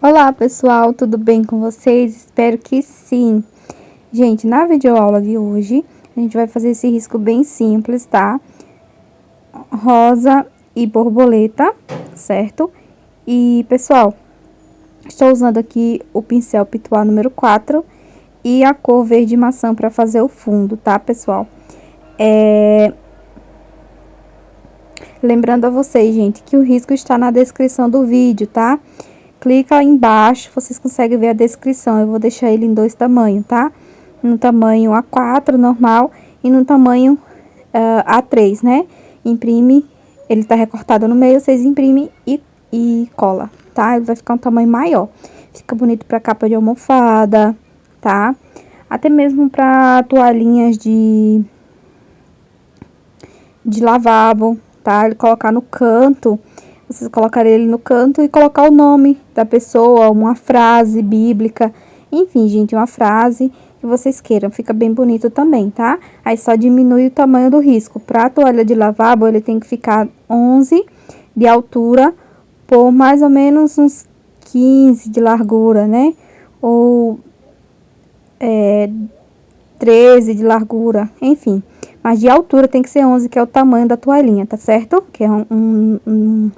Olá pessoal, tudo bem com vocês? Espero que sim. Gente, na videoaula de hoje, a gente vai fazer esse risco bem simples, tá? Rosa e borboleta, certo? E pessoal, estou usando aqui o pincel Pituá número 4 e a cor verde maçã para fazer o fundo, tá pessoal? Lembrando a vocês, gente, que o risco está na descrição do vídeo, tá? Clica aí embaixo, vocês conseguem ver a descrição. Eu vou deixar ele em 2 tamanhos, tá? No tamanho A4 normal e no tamanho A3, né? Imprime, ele tá recortado no meio, vocês imprimem e cola, tá? Ele vai ficar um tamanho maior. Fica bonito pra capa de almofada, tá? Até mesmo pra toalhinhas de lavabo, tá? Ele colocar no canto. Vocês colocarem ele no canto e colocar o nome da pessoa, uma frase bíblica, enfim, gente, uma frase que vocês queiram. Fica bem bonito também, tá? Aí só diminui o tamanho do risco. Pra toalha de lavabo, ele tem que ficar 11 de altura por mais ou menos uns 15 de largura, né? Ou 13 de largura, enfim. Mas de altura tem que ser 11, que é o tamanho da toalhinha, tá certo? Que é um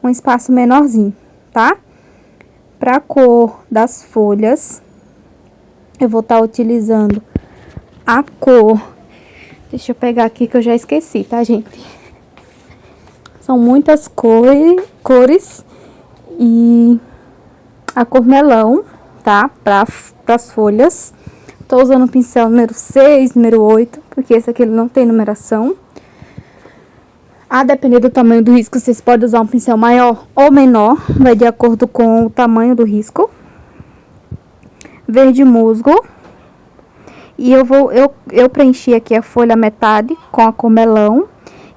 espaço menorzinho, tá? Pra cor das folhas, eu vou estar utilizando a cor... Deixa eu pegar aqui que eu já esqueci, tá, gente? São muitas cores e a cor melão, tá? Para as folhas. Tô usando o pincel número 6, número 8, porque esse aqui ele não tem numeração. A depender do tamanho do risco, vocês podem usar um pincel maior ou menor, vai de acordo com o tamanho do risco. Verde musgo. E eu preenchi aqui a folha metade com a cor melão.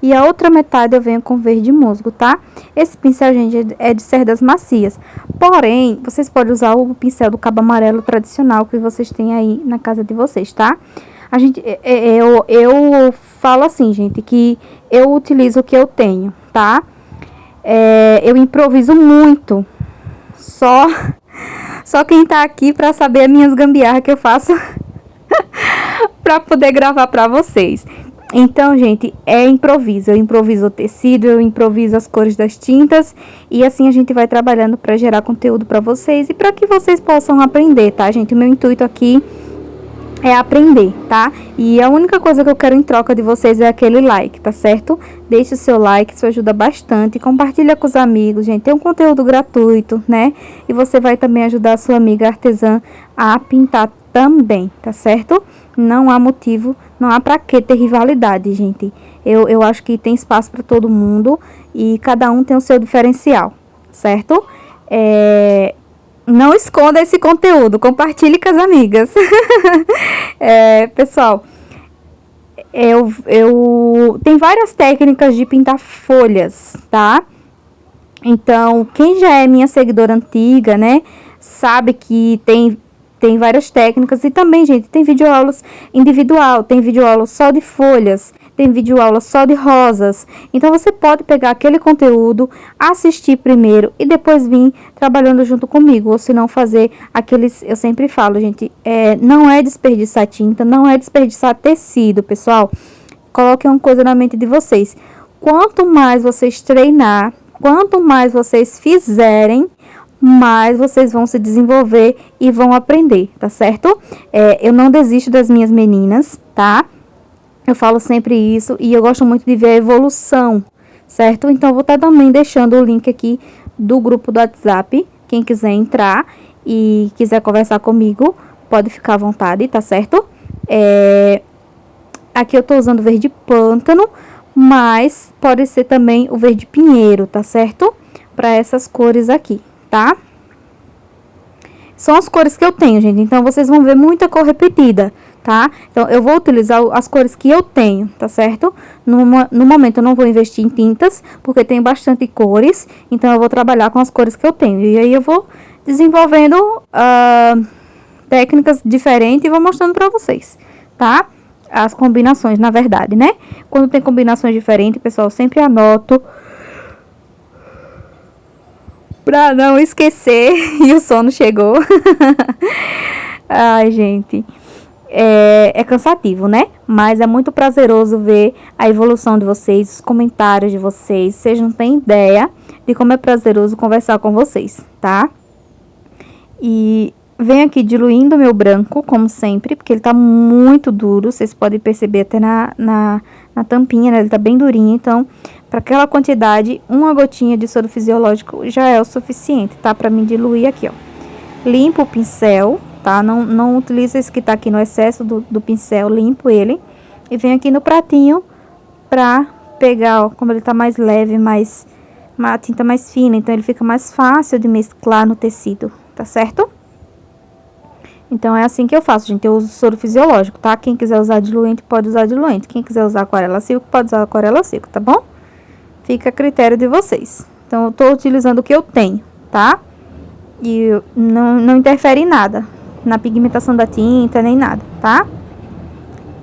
E a outra metade eu venho com verde musgo, tá? Esse pincel, gente, é de cerdas macias. Porém, vocês podem usar o pincel do cabo amarelo tradicional que vocês têm aí na casa de vocês, tá? Eu falo assim, gente, que eu utilizo o que eu tenho, tá? Eu improviso muito. Só quem tá aqui pra saber as minhas gambiarras que eu faço pra poder gravar pra vocês. Então, gente, improviso. Eu improviso o tecido, eu improviso as cores das tintas. E assim a gente vai trabalhando pra gerar conteúdo pra vocês e pra que vocês possam aprender, tá, gente? O meu intuito aqui é aprender, tá? E a única coisa que eu quero em troca de vocês é aquele like, tá certo? Deixe o seu like, isso ajuda bastante. Compartilha com os amigos, gente. Tem um conteúdo gratuito, né? E você vai também ajudar a sua amiga artesã a pintar também, tá certo? Não há motivo, não há pra que ter rivalidade, gente. Eu acho que tem espaço para todo mundo e cada um tem o seu diferencial, certo? Não esconda esse conteúdo, compartilhe com as amigas. Pessoal, tem várias técnicas de pintar folhas, tá? Então, quem já é minha seguidora antiga, né, sabe que tem várias técnicas. E também, gente, tem videoaulas individual, tem videoaula só de folhas, tem videoaula só de rosas. Então, você pode pegar aquele conteúdo, assistir primeiro e depois vir trabalhando junto comigo. Ou se não, fazer aqueles... Eu sempre falo, gente, não é desperdiçar tinta, não é desperdiçar tecido, pessoal. Coloquem uma coisa na mente de vocês. Quanto mais vocês treinar, quanto mais vocês fizerem, mais vocês vão se desenvolver e vão aprender, tá certo? Eu não desisto das minhas meninas, tá? Eu falo sempre isso e eu gosto muito de ver a evolução, certo? Então, eu vou estar também deixando o link aqui do grupo do WhatsApp. Quem quiser entrar e quiser conversar comigo, pode ficar à vontade, tá certo? Aqui eu tô usando verde pântano, mas pode ser também o verde pinheiro, tá certo? Para essas cores aqui, tá? São as cores que eu tenho, gente. Então, vocês vão ver muita cor repetida, tá? Então, eu vou utilizar as cores que eu tenho, tá certo? No momento, eu não vou investir em tintas, porque tem bastante cores. Então, eu vou trabalhar com as cores que eu tenho. E aí, eu vou desenvolvendo técnicas diferentes e vou mostrando pra vocês, tá? As combinações, na verdade, né? Quando tem combinações diferentes, pessoal, eu sempre anoto pra não esquecer. E o sono chegou. Ai, gente. É cansativo, né? Mas é muito prazeroso ver a evolução de vocês, os comentários de vocês. Vocês não têm ideia de como é prazeroso conversar com vocês, tá? E venho aqui diluindo meu branco, como sempre, porque ele tá muito duro. Vocês podem perceber até na tampinha, né? Ele tá bem durinho. Então, para aquela quantidade, uma gotinha de soro fisiológico já é o suficiente, tá? Para me diluir aqui, ó. Limpo o pincel, tá? Não utiliza esse que tá aqui no excesso do pincel, limpo ele. E venho aqui no pratinho pra pegar, ó, como ele tá mais leve, uma tinta mais fina, então ele fica mais fácil de mesclar no tecido, tá certo? Então, é assim que eu faço, gente. Eu uso soro fisiológico, tá? Quem quiser usar diluente, pode usar diluente. Quem quiser usar aquarela Silco, pode usar aquarela Silco, tá bom? Fica a critério de vocês. Então, eu tô utilizando o que eu tenho, tá? E não interfere em nada, na pigmentação da tinta, nem nada, tá?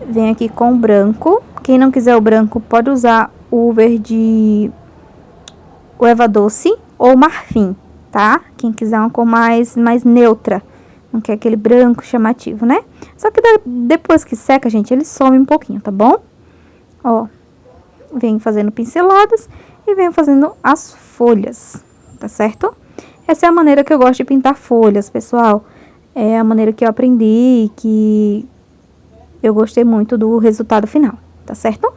Vem aqui com o branco. Quem não quiser o branco, pode usar o verde, o Eva Doce ou o marfim, tá? Quem quiser uma cor mais neutra, não quer aquele branco chamativo, né? Só que depois que seca, gente, ele some um pouquinho, tá bom? Ó, venho fazendo pinceladas e venho fazendo as folhas, tá certo? Essa é a maneira que eu gosto de pintar folhas, pessoal. É a maneira que eu aprendi, que eu gostei muito do resultado final, tá certo?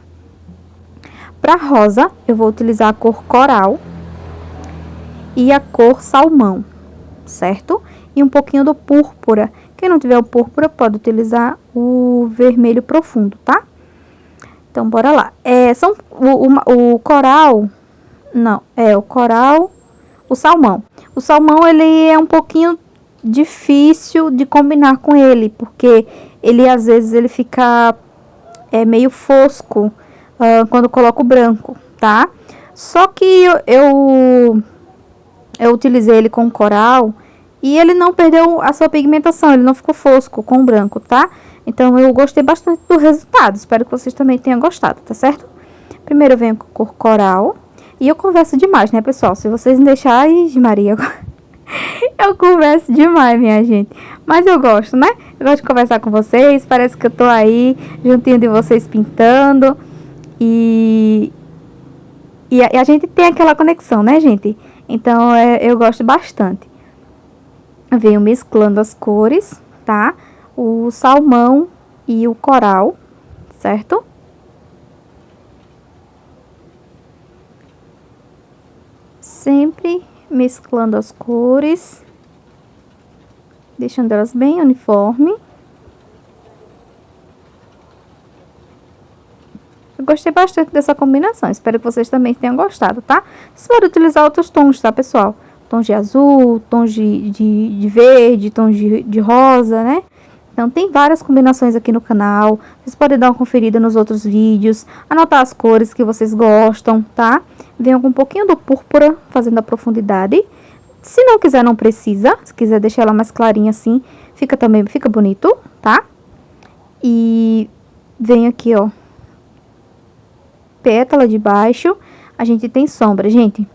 Para rosa, eu vou utilizar a cor coral e a cor salmão, certo? E um pouquinho do púrpura. Quem não tiver o púrpura, pode utilizar o vermelho profundo, tá? Então, bora lá. O coral... Não, o coral... O salmão. O salmão, ele é um pouquinho difícil de combinar com ele, porque ele, às vezes, ele fica meio fosco quando coloco o branco, tá? Só que eu utilizei ele com coral e ele não perdeu a sua pigmentação, ele não ficou fosco com o branco, tá? Então, eu gostei bastante do resultado, espero que vocês também tenham gostado, tá certo? Primeiro eu venho com cor coral. E eu converso demais, né, pessoal? Se vocês me deixarem, Maria, eu converso demais, minha gente. Mas eu gosto, né? Eu gosto de conversar com vocês. Parece que eu tô aí, juntinho de vocês, pintando. E a gente tem aquela conexão, né, gente? Então, eu gosto bastante. Eu venho mesclando as cores, tá? O salmão e o coral, certo? Sempre mesclando as cores, deixando elas bem uniforme. Eu gostei bastante dessa combinação, espero que vocês também tenham gostado, tá? Vocês podem utilizar outros tons, tá, pessoal? Tons de azul, tons de verde, tons de rosa, né? Então, tem várias combinações aqui no canal. Vocês podem dar uma conferida nos outros vídeos, anotar as cores que vocês gostam, tá? Venho com um pouquinho do púrpura, fazendo a profundidade. Se não quiser, não precisa. Se quiser deixar ela mais clarinha assim, fica bonito, tá? E venho aqui, ó, pétala de baixo. A gente tem sombra, gente.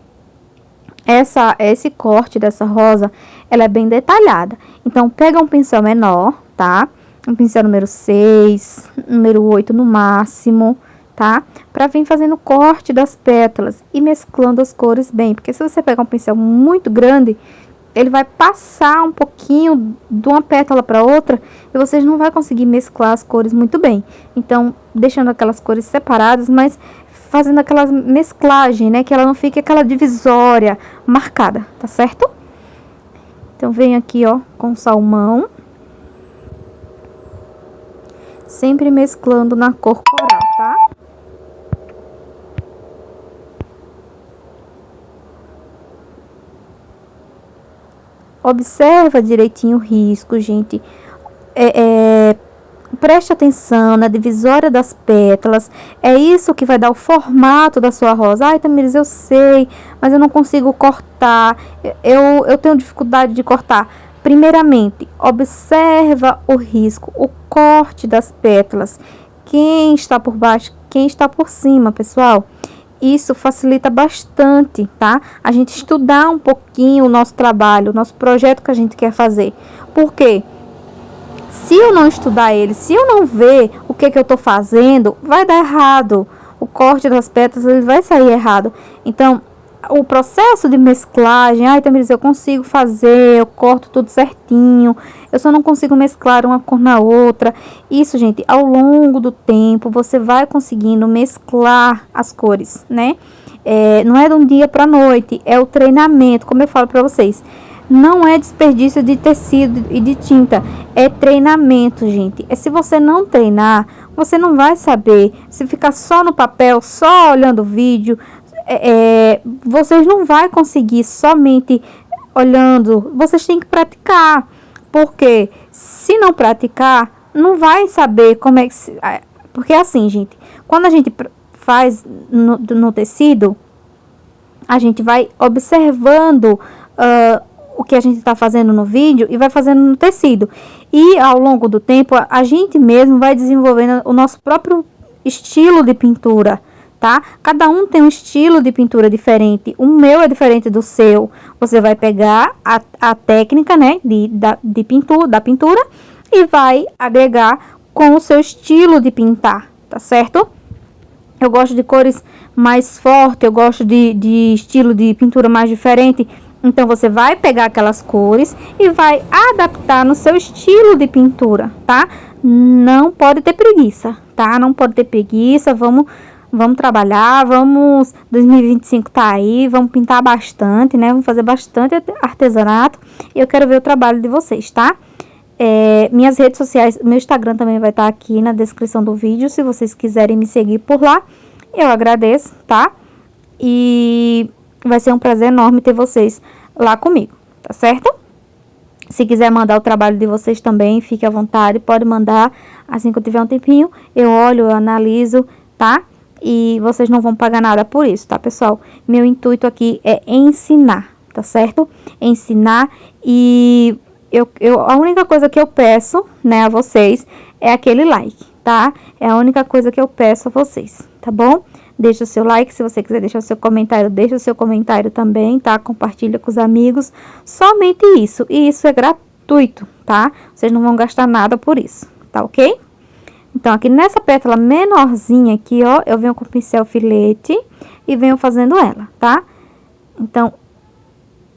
Esse corte dessa rosa, ela é bem detalhada. Então, pega um pincel menor, tá? Um pincel número 6, número 8 no máximo, tá? Pra vir fazendo o corte das pétalas e mesclando as cores bem. Porque se você pegar um pincel muito grande, ele vai passar um pouquinho de uma pétala para outra e vocês não vão conseguir mesclar as cores muito bem. Então, deixando aquelas cores separadas, mas fazendo aquela mesclagem, né? Que ela não fique aquela divisória marcada, tá certo? Então, venho aqui, ó, com salmão. Sempre mesclando na cor coral, tá? Observa direitinho o risco, gente. Preste atenção na divisória das pétalas. É isso que vai dar o formato da sua rosa. Ai, Tamires, eu sei, mas eu não consigo cortar. Eu tenho dificuldade de cortar. Primeiramente, observa o risco, o corte das pétalas. Quem está por baixo, quem está por cima, pessoal. isso facilita bastante, tá? A gente estudar um pouquinho o nosso trabalho, o nosso projeto que a gente quer fazer. Por quê? Se eu não estudar ele, se eu não ver o que eu estou fazendo, vai dar errado. O corte das pétalas ele vai sair errado. Então, o processo de mesclagem, Tamiris, eu consigo fazer, eu corto tudo certinho, eu só não consigo mesclar uma cor na outra. Isso, gente, ao longo do tempo, você vai conseguindo mesclar as cores, né? Não é de um dia para noite, é o treinamento, como eu falo para vocês. Não é desperdício de tecido e de tinta, é treinamento, gente. Se você não treinar, você não vai saber. Se ficar só no papel, só olhando o vídeo, vocês não vão conseguir somente olhando. Vocês têm que praticar, porque se não praticar, não vai saber como é que porque assim, gente, quando a gente faz no tecido, a gente vai observando o que a gente está fazendo no vídeo e vai fazendo no tecido. E ao longo do tempo, a gente mesmo vai desenvolvendo o nosso próprio estilo de pintura, tá? Cada um tem um estilo de pintura diferente. O meu é diferente do seu. Você vai pegar a técnica, né, de pintura, da pintura, e vai agregar com o seu estilo de pintar, tá certo? Eu gosto de cores mais fortes, eu gosto de estilo de pintura mais diferente. Então, você vai pegar aquelas cores e vai adaptar no seu estilo de pintura, tá? Não pode ter preguiça, tá? Não pode ter preguiça, vamos trabalhar, 2025 tá aí, vamos pintar bastante, né? Vamos fazer bastante artesanato. E eu quero ver o trabalho de vocês, tá? Minhas redes sociais, meu Instagram também vai estar aqui na descrição do vídeo, se vocês quiserem me seguir por lá, eu agradeço, tá? E vai ser um prazer enorme ter vocês lá comigo, tá certo? Se quiser mandar o trabalho de vocês também, fique à vontade, pode mandar assim que eu tiver um tempinho, eu olho, eu analiso, tá? E vocês não vão pagar nada por isso, tá, pessoal? Meu intuito aqui é ensinar, tá certo? Ensinar e a única coisa que eu peço, né, a vocês é aquele like, tá? É a única coisa que eu peço a vocês, tá bom? Deixa o seu like, se você quiser deixar o seu comentário, deixa o seu comentário também, tá? Compartilha com os amigos, somente isso. E isso é gratuito, tá? Vocês não vão gastar nada por isso, tá ok? Então, aqui nessa pétala menorzinha aqui, ó, eu venho com o pincel filete e venho fazendo ela, tá? Então,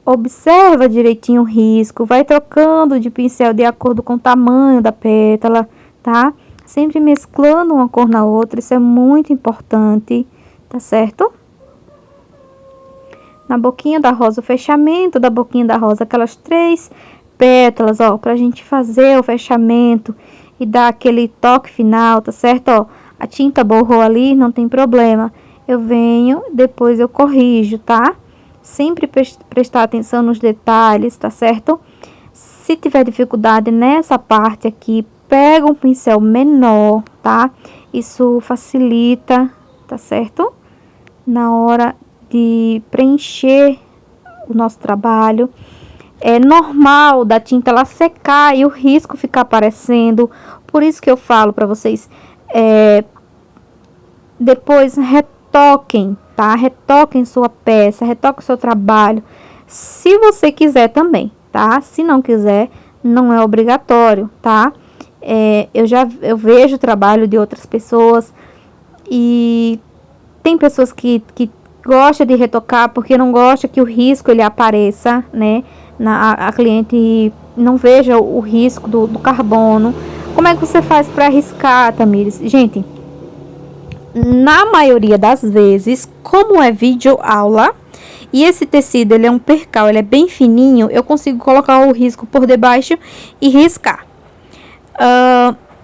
observa direitinho o risco, vai trocando de pincel de acordo com o tamanho da pétala, tá? Sempre mesclando uma cor na outra, isso é muito importante, tá certo? Na boquinha da rosa, o fechamento da boquinha da rosa, aquelas 3 pétalas, ó, pra gente fazer o fechamento e dar aquele toque final, tá certo? Ó, a tinta borrou ali, não tem problema. Eu venho, depois eu corrijo, tá? Sempre prestar atenção nos detalhes, tá certo? Se tiver dificuldade nessa parte aqui, pega um pincel menor, tá? Isso facilita, tá certo? Na hora de preencher o nosso trabalho. É normal da tinta ela secar e o risco ficar aparecendo. Por isso que eu falo para vocês, depois retoquem, tá? Retoquem sua peça, retoquem seu trabalho. Se você quiser também, tá? Se não quiser, não é obrigatório, tá? Eu vejo o trabalho de outras pessoas e tem pessoas que gostam de retocar porque não gosta que o risco ele apareça, né? A cliente não veja o risco do carbono. Como é que você faz para riscar, Tamires? Gente, na maioria das vezes, como é vídeo aula e esse tecido ele é um percal, ele é bem fininho, eu consigo colocar o risco por debaixo e riscar.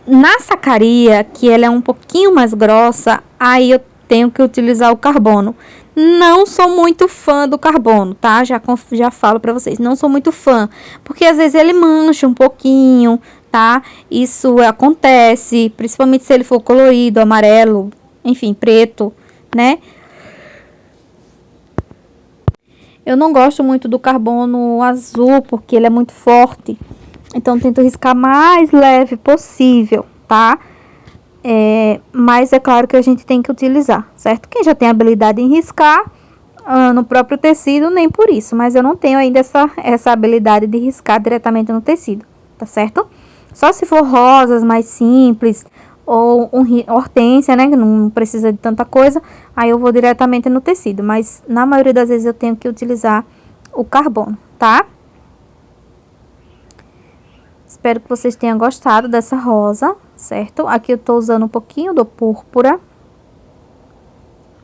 Na sacaria, que ela é um pouquinho mais grossa, aí eu tenho que utilizar o carbono. Não sou muito fã do carbono, tá? Já falo pra vocês, não sou muito fã, porque às vezes ele mancha um pouquinho, tá? Isso acontece, principalmente se ele for colorido, amarelo, enfim, preto, né? Eu não gosto muito do carbono azul, porque ele é muito forte. Então, tento riscar mais leve possível, tá? Mas é claro que a gente tem que utilizar, certo? Quem já tem habilidade em riscar no próprio tecido, nem por isso. Mas eu não tenho ainda essa habilidade de riscar diretamente no tecido, tá certo? Só se for rosas mais simples ou hortênsia, né? Que não precisa de tanta coisa, aí eu vou diretamente no tecido. Mas na maioria das vezes eu tenho que utilizar o carbono, tá? Espero que vocês tenham gostado dessa rosa, certo? Aqui eu tô usando um pouquinho do púrpura,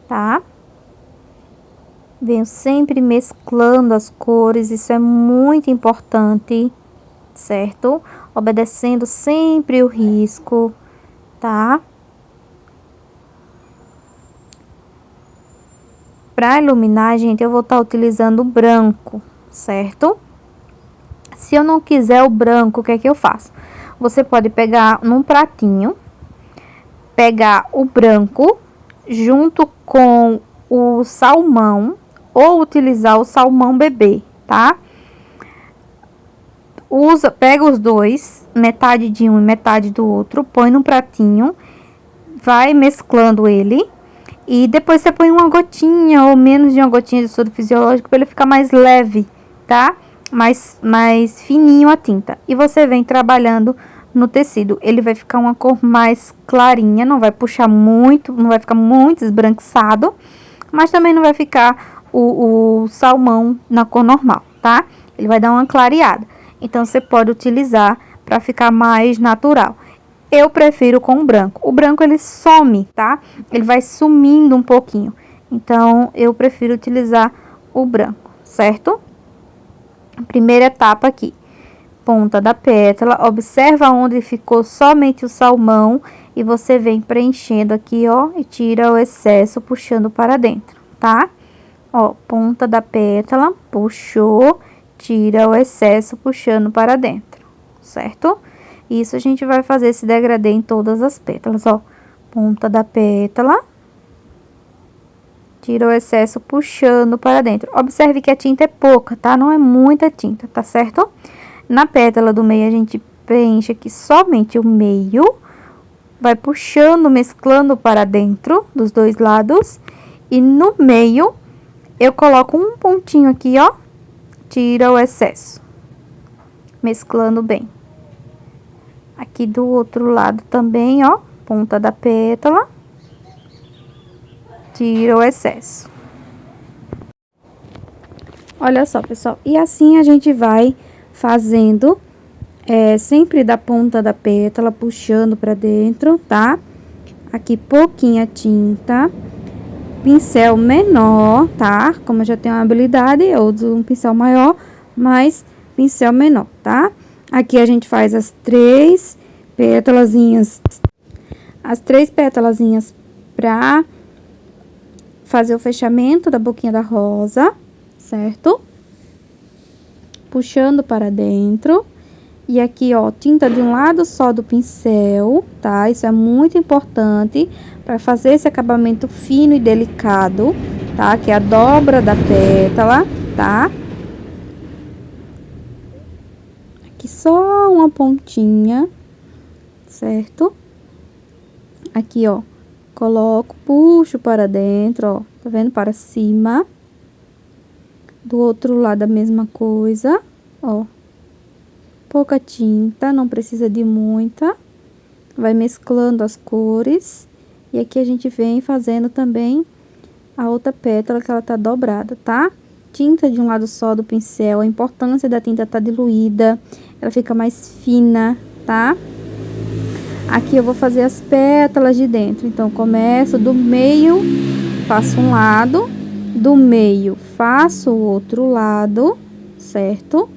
tá? Venho sempre mesclando as cores, isso é muito importante, certo? Obedecendo sempre o risco, tá? Para iluminar, gente, eu vou estar utilizando o branco, certo? Se eu não quiser o branco, o que é que eu faço? Você pode pegar num pratinho, pegar o branco junto com o salmão ou utilizar o salmão bebê, tá? Pega os dois, metade de um e metade do outro, põe no pratinho, vai mesclando ele e depois você põe uma gotinha ou menos de uma gotinha de soro fisiológico para ele ficar mais leve, tá? Mais fininho a tinta. E você vem trabalhando no tecido. Ele vai ficar uma cor mais clarinha, não vai puxar muito, não vai ficar muito esbranquiçado, mas também não vai ficar o salmão na cor normal, tá? Ele vai dar uma clareada. Então, você pode utilizar para ficar mais natural. Eu prefiro com o branco. O branco, ele some, tá? Ele vai sumindo um pouquinho. Então, eu prefiro utilizar o branco, certo? Primeira etapa aqui. Ponta da pétala. Observa onde ficou somente o salmão. E você vem preenchendo aqui, ó. E tira o excesso, puxando para dentro, tá? Ó, ponta da pétala. Puxou. Tira o excesso, puxando para dentro, certo? Isso a gente vai fazer esse degradê em todas as pétalas, ó. Ponta da pétala. Tira o excesso puxando para dentro. Observe que a tinta é pouca, tá? Não é muita tinta, tá certo? Na pétala do meio, a gente preenche aqui somente o meio. Vai puxando, mesclando para dentro dos dois lados. E no meio, eu coloco um pontinho aqui, ó. Tira o excesso. Mesclando bem. Aqui do outro lado também, ó, ponta da pétala. Tira o excesso. Olha só, pessoal. E assim a gente vai fazendo, sempre da ponta da pétala, puxando pra dentro, tá? Aqui pouquinha tinta. Pincel menor, tá? Como eu já tenho uma habilidade, eu uso um pincel maior, mas pincel menor, tá? Aqui a gente faz as três pétalazinhas pra fazer o fechamento da boquinha da rosa, certo? Puxando para dentro. E aqui, ó, tinta de um lado só do pincel, tá? Isso é muito importante para fazer esse acabamento fino e delicado, tá? Que é a dobra da pétala, tá? Aqui só uma pontinha, certo? Aqui, ó, coloco, puxo para dentro, ó, tá vendo? Para cima. Do outro lado a mesma coisa, ó. Pouca tinta, não precisa de muita. Vai mesclando as cores. E aqui a gente vem fazendo também a outra pétala que ela tá dobrada, tá? Tinta de um lado só do pincel, a importância da tinta tá diluída, ela fica mais fina, tá? Aqui eu vou fazer as pétalas de dentro, então começo do meio, faço um lado, do meio faço o outro lado, certo?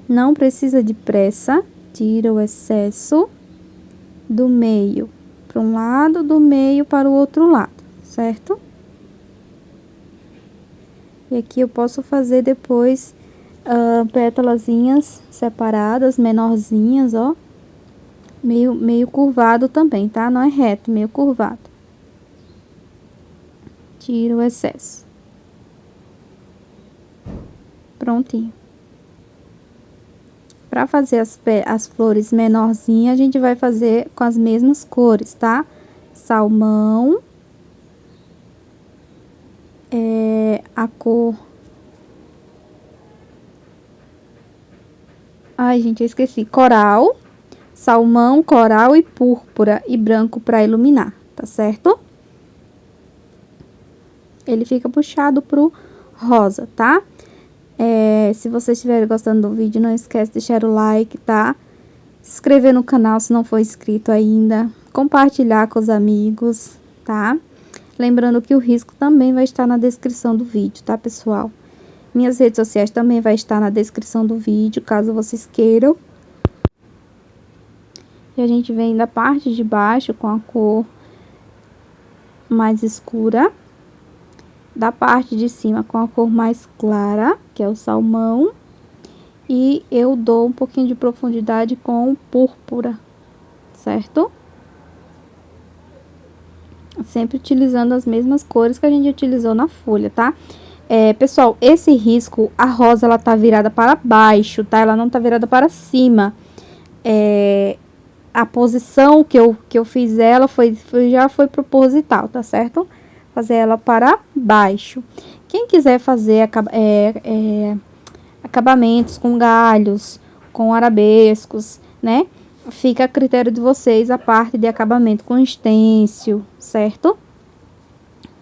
Não precisa de pressa, tira o excesso do meio para um lado, do meio para o outro lado, certo? E aqui eu posso fazer depois pétalazinhas separadas, menorzinhas, ó. Meio curvado também, tá? Não é reto, meio curvado. Tira o excesso. Prontinho. Para fazer as flores menorzinhas, a gente vai fazer com as mesmas cores, tá? Salmão. A cor... Ai, gente, eu esqueci. Coral, salmão, coral e púrpura e branco para iluminar, tá certo? Ele fica puxado pro rosa, tá? Se vocês estiverem gostando do vídeo, não esquece de deixar o like, tá? Se inscrever no canal se não for inscrito ainda. Compartilhar com os amigos, tá? Lembrando que o risco também vai estar na descrição do vídeo, tá, pessoal? Minhas redes sociais também vai estar na descrição do vídeo, caso vocês queiram. E a gente vem da parte de baixo com a cor mais escura. Da parte de cima com a cor mais clara, que é o salmão. E eu dou um pouquinho de profundidade com púrpura, certo? Sempre utilizando as mesmas cores que a gente utilizou na folha, tá? Pessoal, esse risco, a rosa, ela tá virada para baixo, tá? Ela não tá virada para cima. A posição que eu fiz ela já foi proposital, tá certo? Fazer ela para baixo. Quem quiser fazer acabamentos com galhos, com arabescos, né? Fica a critério de vocês a parte de acabamento com estêncil, certo?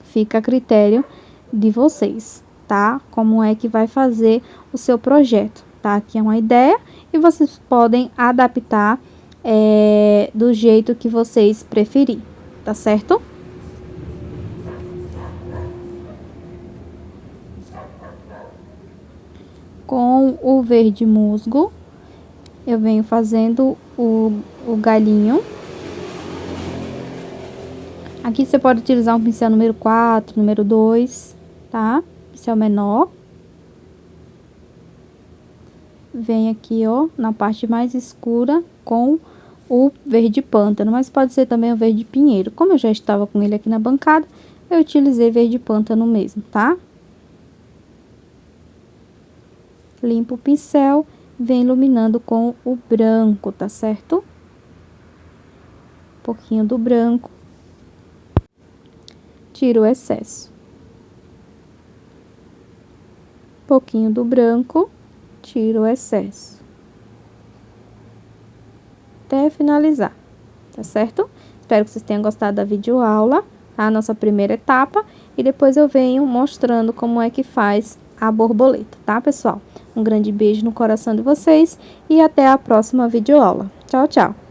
Fica a critério de vocês, tá? Como é que vai fazer o seu projeto, tá? Aqui é uma ideia e vocês podem adaptar do jeito que vocês preferirem, tá certo? Com o verde musgo, eu venho fazendo o galinho. Aqui você pode utilizar um pincel número 4, número 2, tá? Pincel menor. Vem aqui, ó, na parte mais escura com o verde pântano, mas pode ser também o verde pinheiro. Como eu já estava com ele aqui na bancada, eu utilizei verde pântano mesmo, tá? Limpo o pincel, vem iluminando com o branco, tá certo? Um pouquinho do branco. Tiro o excesso. Um pouquinho do branco, tiro o excesso. Até finalizar, tá certo? Espero que vocês tenham gostado da videoaula, tá? A nossa primeira etapa. E depois eu venho mostrando como é que faz a borboleta, tá, pessoal? Um grande beijo no coração de vocês e até a próxima videoaula. Tchau, tchau!